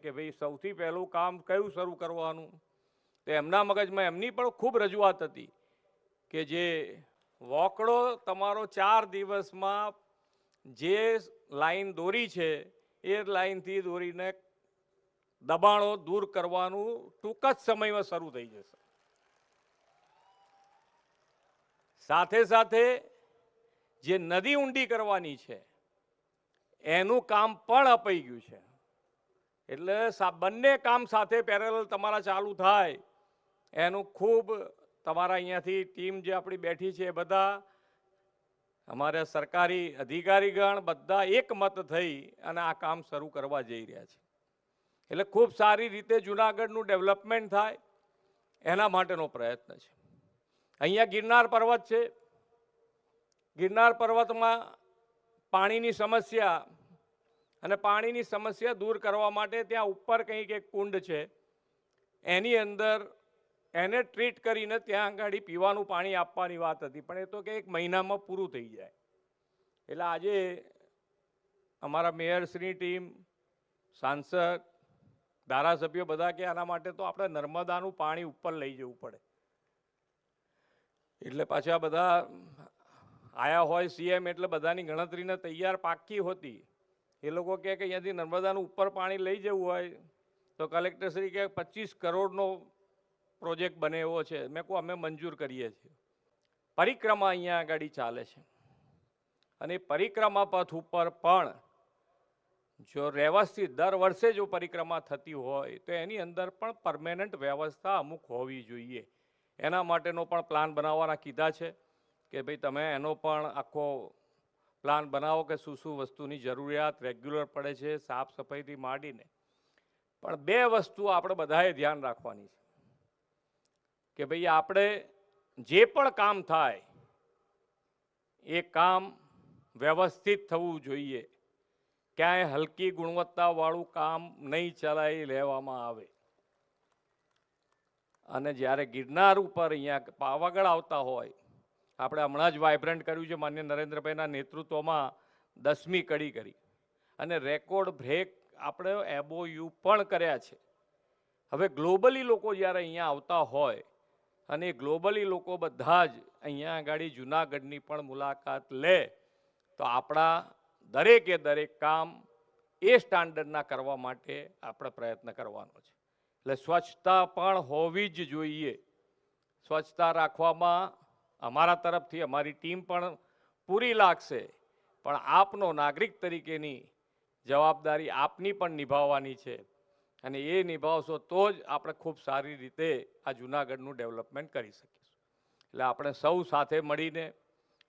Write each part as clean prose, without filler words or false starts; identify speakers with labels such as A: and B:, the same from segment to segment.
A: કે ભાઈ સૌથી પહેલું કામ કયું શરૂ કરવાનું, તો એમના મગજમાં એમની પણ ખૂબ રજૂઆત હતી કે જે વોકડો તમારો 4 દિવસમાં જે લાઈન દોરી છે એ લાઈનથી દોરીને દબાણો દૂર કરવાનું ટૂંક જ સમયમાં શરૂ થઈ જશે. સાથે સાથે જે નદી ઊંડી કરવાની છે એનું કામ પણ અપાઈ ગયું છે. એટલે બંને કામ સાથે પેરેલલ તમારા ચાલુ થાય એનું ખૂબ તમારા અહીંયાથી ટીમ જે આપણી બેઠી છે એ બધા અમારા સરકારી અધિકારીગણ બધા એકમત થઈ અને આ કામ શરૂ કરવા જઈ રહ્યા છે. એટલે ખૂબ સારી રીતે જુનાગઢનું ડેવલપમેન્ટ થાય એના માટેનો પ્રયત્ન છે. અહીંયા ગિરનાર પર્વત છે. ગિરનાર પર્વતમાં પાણીની સમસ્યા અને પાણીની સમસ્યા દૂર કરવા માટે ત્યાં ઉપર કંઈક એક કુંડ છે, એની અંદર એને ટ્રીટ કરીને ત્યાં આગળ પીવાનું પાણી આપવાની વાત હતી, પણ એ તો કે 1 મહિનામાં પૂરું થઈ જાય. એટલે આજે અમારા મેયરશ્રી ટીમ, સાંસદ, ધારાસભ્યો બધા કે આના માટે તો આપણે નર્મદાનું પાણી ઉપર લઈ જવું પડે. એટલે પાછા બધા આયા હોય સીએમ એટલે બધાની ગણતરીને તૈયાર પાકી હોતી. એ લોકો કહે કે અહીંયાથી નર્મદાનું ઉપર પાણી લઈ જવું હોય તો કલેક્ટરશ્રી કે 25 કરોડનો પ્રોજેક્ટ બને એવો છે. મેં કહું અમે મંજૂર કરીએ છીએ. પરિક્રમા અહીંયા આગળ ચાલે છે અને પરિક્રમા પથ ઉપર પણ જો વ્યવસ્થિત દર વર્ષે જો પરિક્રમા થતી હોય તો એની અંદર પણ પરમેનન્ટ વ્યવસ્થા અમુક હોવી જોઈએ. એના માટેનો પણ પ્લાન બનાવવાના કીધા છે કે ભાઈ તમે એનો પણ આખો પ્લાન બનાવો કે શું શું વસ્તુની જરૂરિયાત રેગ્યુલર પડે છે, સાફ સફાઈથી માંડીને. પણ 2 વસ્તુ આપણે બધાએ ધ્યાન રાખવાની છે કે ભાઈ આપણે જે પણ કામ થાય એ કામ વ્યવસ્થિત થવું જોઈએ. ક્યાંય હલકી ગુણવત્તાવાળું કામ નહીં ચલાવી લેવામાં આવે. અને જ્યારે ગિરનાર ઉપર અહીંયા પાવાગઢ આવતા હોય, આપણે હમણાં જ વાઇબ્રન્ટ કર્યું છે માનનીય નરેન્દ્રભાઈના નેતૃત્વમાં 10મી કડી કરી અને રેકોર્ડ બ્રેક આપણે એબોયુ પણ કર્યા છે. હવે ગ્લોબલી લોકો જ્યારે અહીંયા આવતા હોય અને ગ્લોબલી લોકો બધા જ અહીંયા આગળ જુનાગઢની પણ મુલાકાત લે તો આપણા દરેકે દરેક કામ એ સ્ટાન્ડર્ડના કરવા માટે આપણે પ્રયત્ન કરવાનો છે. એટલે સ્વચ્છતા પણ હોવી જ જોઈએ. સ્વચ્છતા રાખવામાં અમારા તરફથી અમારી ટીમ પણ પૂરી લાગશે, પણ આપનો નાગરિક તરીકેની જવાબદારી આપની પણ નિભાવવાની છે અને એ નિભાવશો તો જ આપણે ખૂબ સારી રીતે આ જુનાગઢનું ડેવલપમેન્ટ કરી શકીશું. એટલે આપણે સૌ સાથે મળીને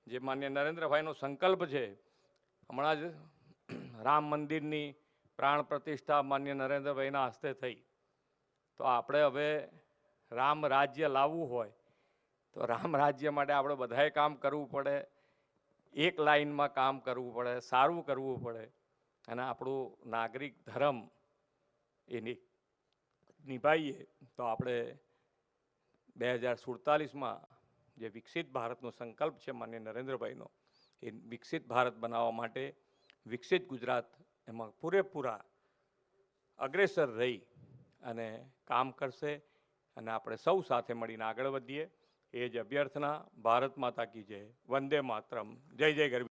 A: જે માન્ય નરેન્દ્રભાઈનો સંકલ્પ છે, હમણાં જ રામ મંદિરની પ્રાણ પ્રતિષ્ઠા માન્ય નરેન્દ્રભાઈના હસ્તે થઈ, તો આપણે હવે રામ રાજ્ય લાવવું હોય તો રામ રાજ્ય માટે આપણે બધાએ કામ કરવું પડે, એક લાઈનમાં કામ કરવું પડે, સારું કરવું પડે અને આપણું નાગરિક ધર્મ એ નિભાવીએ તો આપણે 2047માં જે વિકસિત ભારતનો સંકલ્પ છે માનનીય નરેન્દ્રભાઈનો, એ વિકસિત ભારત બનાવવા માટે વિકસિત ગુજરાત એમાં પૂરેપૂરા અગ્રેસર રહી અને કામ કરશે અને આપણે સૌ સાથે મળીને આગળ વધીએ એ જ અભ્યર્થના. ભારત માતા કી જય. વંદે માતરમ. જય જય ગરવી.